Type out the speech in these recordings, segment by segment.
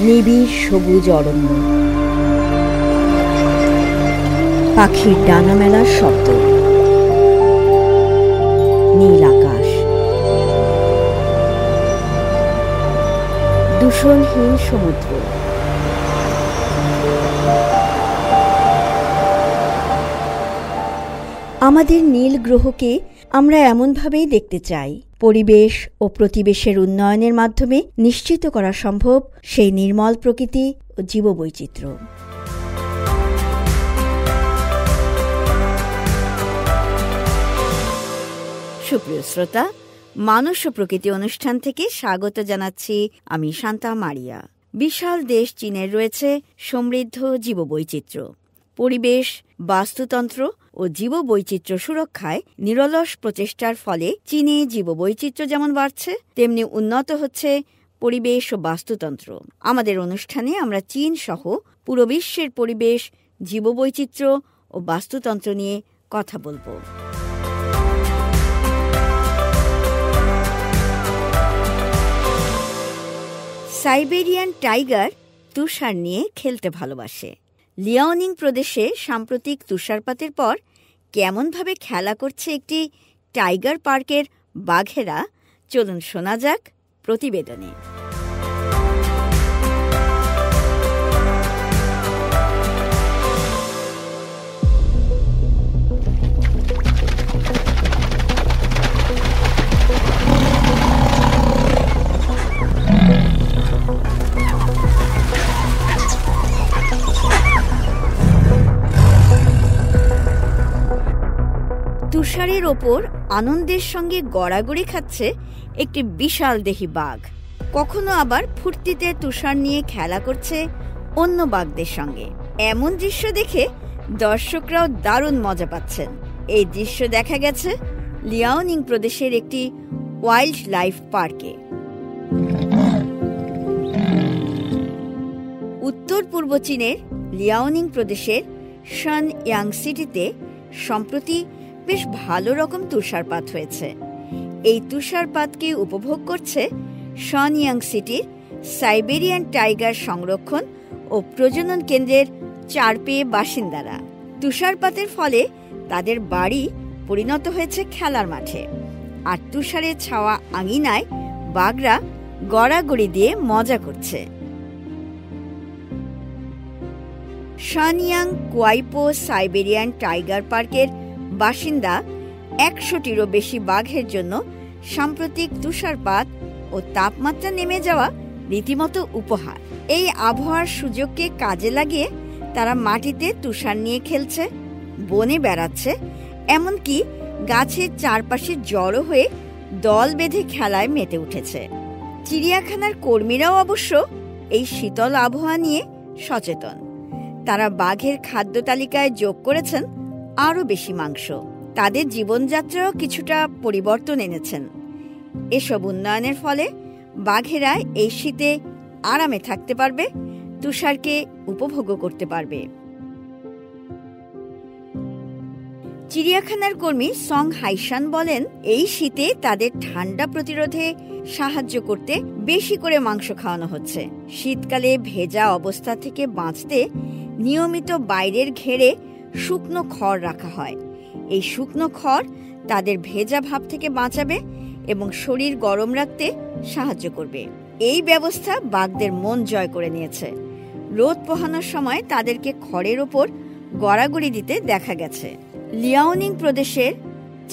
নিবিড় সবুজ অরণ্য, পাখির ডানা মেলার শব্দ, নীল আকাশ, দূষণহীন সমুদ্র। আমাদের নীল গ্রহকে আমরা এমনভাবেই দেখতে চাই, পরিবেশ ও প্রতিবেশের উন্নয়নের মাধ্যমে নিশ্চিত করা সম্ভব সেই নির্মল প্রকৃতি ও জীববৈচিত্র্য। সুপ্রিয় শ্রোতা, মানুষ ও প্রকৃতি অনুষ্ঠান থেকে স্বাগত জানাচ্ছি আমি শান্তা মারিয়া। বিশাল দেশ চীনের রয়েছে সমৃদ্ধ জীববৈচিত্র্য। পরিবেশ, বাস্তুতন্ত্র ও জীববৈচিত্র্য সুরক্ষায় নিরলস প্রচেষ্টার ফলে চীনে জীববৈচিত্র্য যেমন বাড়ছে, তেমনি উন্নত হচ্ছে পরিবেশ ও বাস্তুতন্ত্র। আমাদের অনুষ্ঠানে আমরা চীন সহ পুরো বিশ্বের পরিবেশ, জীববৈচিত্র্য ও বাস্তুতন্ত্র নিয়ে কথা বলবো। সাইবেরিয়ান টাইগার তুষার নিয়ে খেলতে ভালোবাসে। লিয়াওনিং প্রদেশে সাম্প্রতিক তুষারপাতের পর কেমনভাবে খেলা করছে একটি টাইগার পার্কের বাঘেরা, চলুন শোনা যাক প্রতিবেদনে। তুষারের ওপর আনন্দের সঙ্গে গড়াগড়ি খাচ্ছে একটি বিশাল দেহী বাঘ। কখনো আবার ফুর্তিতে তুষার নিয়ে খেলা করছে অন্য বাঘদের সঙ্গে। এমন দৃশ্য দেখে দর্শকরাও দারুণ মজা পাচ্ছেন। এই দৃশ্য দেখা গেছে লিয়াওনিং প্রদেশের একটি ওয়াইল্ড লাইফ পার্কে। উত্তর পূর্ব চীনের লিয়াওনিং প্রদেশের শানয়াং সিটিতে সম্প্রতি বেশ ভালো রকম তুষারপাত হয়েছে। এই তুষারপাতকে উপভোগ করছে শানয়াং সিটির সাইবেরিয়ান টাইগার সংরক্ষণ ও প্রজনন কেন্দ্রের 4 পেয়ে বাসিন্দারা। তুষারপাতের ফলে তাদের বাড়ি পরিণত হয়েছে খেলার মাঠে, আর তুষারের ছাওয়া আঙিনায় বাঘরা গড়াগড়ি দিয়ে মজা করছে। শানয়াং কুয়াইপো সাইবেরিয়ান টাইগার পার্কের বাসিন্দা 100টিরও বেশি বাঘের জন্য সাম্প্রতিক তুষারপাত ও তাপমাত্রা নেমে যাওয়া রীতিমতো উপহার। এই আবহাওয়ার সুযোগকে কাজে লাগিয়ে তারা মাটিতে তুষার নিয়ে খেলছে, বনে বেড়াচ্ছে, এমনকি গাছের চারপাশে জড়ো হয়ে দল বেঁধে খেলায় মেতে উঠেছে। চিড়িয়াখানার কর্মীরাও অবশ্য এই শীতল আবহাওয়া নিয়ে সচেতন। তারা বাঘের খাদ্য তালিকায় যোগ করেছেন আরও বেশি মাংস। তাদের জীবনযাত্রাও কিছুটা পরিবর্তন এনেছেন। এসব উন্নয়নের ফলে বাঘেরা এই শীতে আরামে থাকতে পারবে, তুষারকে উপভোগও করতে পারবে। চিড়িয়াখানার কর্মী সং হাইশান বলেন, এই শীতে তাদের ঠান্ডা প্রতিরোধে সাহায্য করতে বেশি করে মাংস খাওয়ানো হচ্ছে। শীতকালে ভেজা অবস্থা থেকে বাঁচতে নিয়মিত বাইরের ঘেরে শুকনো খড় রাখা হয়। এই শুকনো খড় তাদের ভেজা ভাব থেকে বাঁচাবে এবং শরীর গরম রাখতে সাহায্য করবে। এই ব্যবস্থা বাঘদের মন জয় করে নিয়েছে। রোদ পোহানোর সময় তাদেরকে খড়ের ওপর গড়াগড়ি দিতে দেখা গেছে। লিয়াওনিং প্রদেশের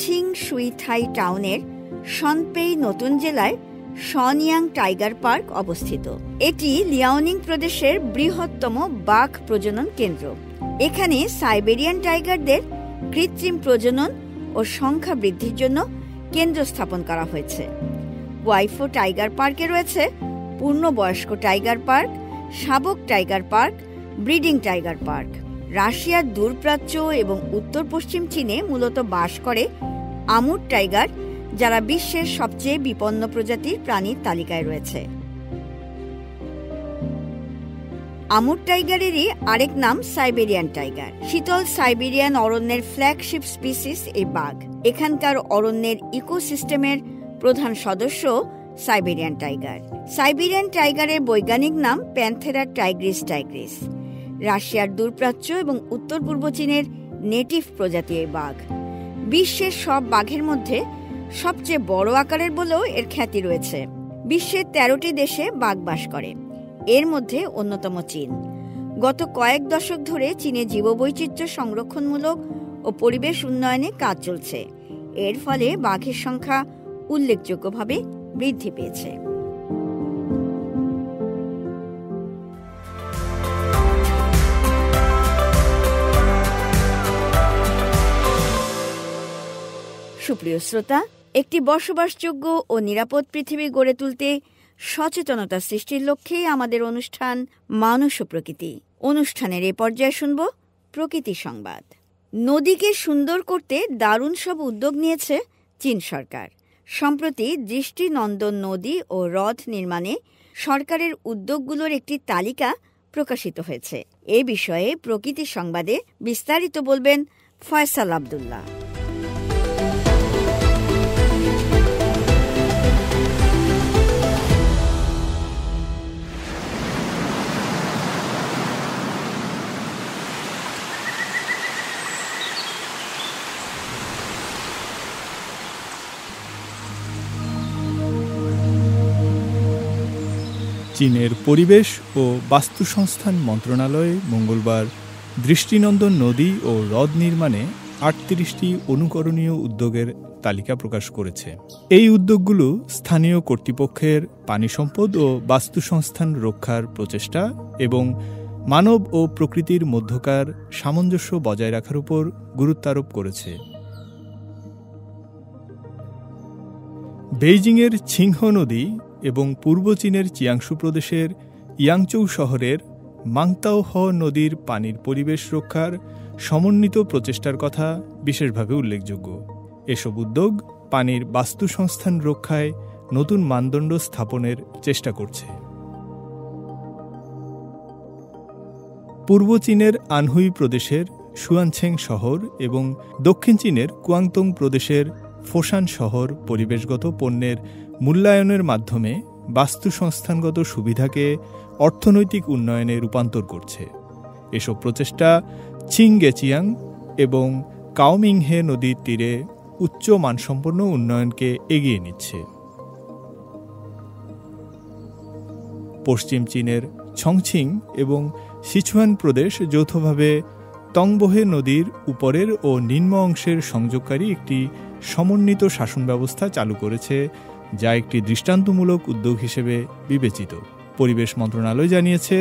ছিং সুই থাই টাউনের শনপেই নতুন জেলায় শানয়াং টাইগার পার্ক অবস্থিত। এটি লিয়াওনিং প্রদেশের বৃহত্তম বাঘ প্রজনন কেন্দ্র। এখানে সাইবেরিয়ান টাইগারদের কৃত্রিম প্রজনন ও সংখ্যা বৃদ্ধির জন্য কেন্দ্র স্থাপন করা হয়েছে। ওয়াইফো টাইগার পার্কে রয়েছে পূর্ণবয়স্ক টাইগার পার্ক, শাবক tiger park, breeding tiger park. রাশিয়ার দূরপ্রাচ্য এবং উত্তর পশ্চিম চীনে মূলত বাস করে আমুর টাইগার, যারা বিশ্বের সবচেয়ে বিপন্ন প্রজাতির প্রাণীর তালিকায় রয়েছে। আমুর টাইগারেরই আরেক নাম সাইবেরিয়ান টাইগার। শীতল সাইবেরিয়ান অরণ্যের ফ্ল্যাগশিপ স্পিসিস এই বাঘ। এখানকার অরণ্যের ইকোসিস্টেমের প্রধান সদস্য সাইবেরিয়ান টাইগার। সাইবেরিয়ান টাইগারের বৈজ্ঞানিক নাম প্যান্থেরা টাইগ্রিস টাইগ্রিস। রাশিয়ার দূরপ্রাচ্য এবং উত্তর পূর্ব চীনের নেটিভ প্রজাতি এই বাঘ। বিশ্বের সব বাঘের মধ্যে সবচেয়ে বড় আকারের বলেও এর খ্যাতি রয়েছে। বিশ্বের 13টি দেশে বাঘ বাস করে, এর মধ্যে অন্যতম চীন। গত কয়েক দশক ধরে চীনে জীববৈচিত্র্য সংরক্ষণমূলক ও পরিবেশ উন্নয়নে কাজ চলছে। এর ফলে বাঘের সংখ্যা উল্লেখযোগ্যভাবে বৃদ্ধি পেয়েছে। সুপ্রিয় শ্রোতা, একটি বসবাসযোগ্য ও নিরাপদ পৃথিবী গড়ে তুলতে সচেতনতা সৃষ্টির লক্ষ্যে আমাদের অনুষ্ঠান মানুষ ও প্রকৃতি। অনুষ্ঠানের এ পর্যায়ে শুনব প্রকৃতি সংবাদ। নদীকে সুন্দর করতে দারুণ সব উদ্যোগ নিয়েছে চীন সরকার। সম্প্রতি দৃষ্টিনন্দন নদী ও হ্রদ নির্মাণে সরকারের উদ্যোগগুলোর একটি তালিকা প্রকাশিত হয়েছে। এ বিষয়ে প্রকৃতি সংবাদে বিস্তারিত বলবেন ফয়সাল আব্দুল্লাহ। চীনের পরিবেশ ও বাস্তুসংস্থান মন্ত্রণালয় মঙ্গলবার দৃষ্টিনন্দন নদী ও হ্রদ নির্মাণে ৩৮টি অনুকরণীয় উদ্যোগের তালিকা প্রকাশ করেছে। এই উদ্যোগগুলো স্থানীয় কর্তৃপক্ষের পানি সম্পদ ও বাস্তুসংস্থান রক্ষার প্রচেষ্টা এবং মানব ও প্রকৃতির মধ্যকার সামঞ্জস্য বজায় রাখার উপর গুরুত্ব আরোপ করেছে। বেইজিংয়ের ছিংহো নদী এবং পূর্ব চীনের চিয়াংশু প্রদেশের ইয়াংচৌ শহরের মাংতাওহ নদীর পানির পরিবেশ রক্ষার সমন্বিত প্রচেষ্টার কথা বিশেষভাবে উল্লেখযোগ্য। এসব উদ্যোগ পানির বাস্তুসংস্থান রক্ষায় নতুন মানদণ্ড স্থাপনের চেষ্টা করছে। পূর্ব চীনের আনহুই প্রদেশের শুয়ানছেং শহর এবং দক্ষিণ চীনের কুয়াংতং প্রদেশের ফোসান শহর পরিবেশগত পণ্যের মূল্যায়নের মাধ্যমে বাস্তুসংস্থানগত সুবিধাকে অর্থনৈতিক উন্নয়নে রূপান্তর করছে। এসব প্রচেষ্টা ছিংগেচিয়াং এবং কাওমিংহে নদীর তীরে উচ্চ মানসম্পন্ন উন্নয়নকে এগিয়ে নিচ্ছে। পশ্চিম চীনের ছংছিং এবং সিচুয়ান প্রদেশ যৌথভাবে তংবোহে নদীর উপরের ও নিম্ন অংশের সংযোগকারী একটি সমন্বিত শাসন ব্যবস্থা চালু করেছে, যা একটি দৃষ্টান্তমূলক উদ্যোগ হিসেবে বিবেচিত। পরিবেশ মন্ত্রণালয় জানিয়েছে,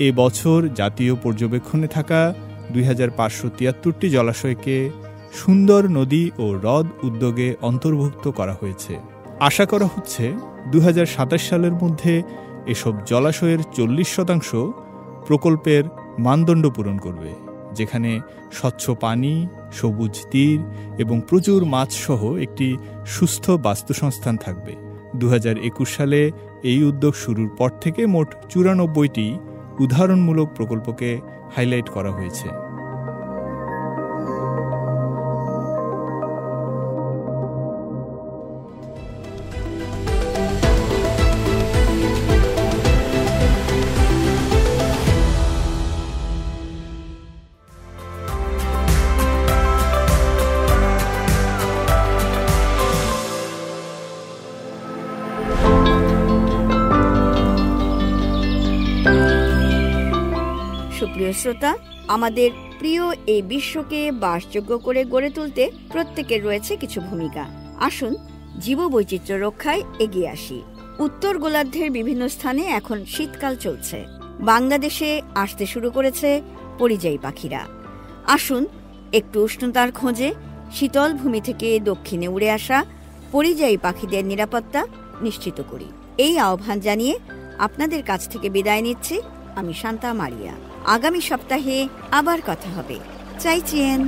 এ বছর জাতীয় পর্যবেক্ষণে থাকা ২৫৭৩টি জলাশয়কে সুন্দর নদী ও হ্রদ উদ্যোগে অন্তর্ভুক্ত করা হয়েছে। আশা করা হচ্ছে ২০২৭ সালের মধ্যে এসব জলাশয়ের ৪০% প্রকল্পের মানদণ্ড পূরণ করবে, যেখানে স্বচ্ছ পানি, সবুজ তীর এবং প্রচুর মাছ সহ একটি সুস্থ বাস্তুসংস্থান থাকবে। ২০২১ সালে এই উদ্যোগ শুরুর পর থেকে মোট ৯৪টি উদাহরণমূলক প্রকল্পকে হাইলাইট করা হয়েছে। সুপ্রিয় শ্রোতা, আমাদের প্রিয় এই বিশ্বকে বাসযোগ্য করে গড়ে তুলতে প্রত্যেকের রয়েছে কিছু ভূমিকা। আসুন জীববৈচিত্র্য রক্ষায় এগিয়ে আসি। উত্তর গোলার্ধের বিভিন্ন স্থানে এখন শীতকাল চলছে। বাংলাদেশে আসতে শুরু করেছে পরিযায়ী পাখিরা। আসুন একটু উষ্ণতার খোঁজে শীতল ভূমি থেকে দক্ষিণে উড়ে আসা পরিযায়ী পাখিদের নিরাপত্তা নিশ্চিত করি। এই আহ্বান জানিয়ে আপনাদের কাছ থেকে বিদায় নিচ্ছি আমি শান্তা মারিয়া। আগামী সপ্তাহে আবার কথা হবে। চাইচিয়েন।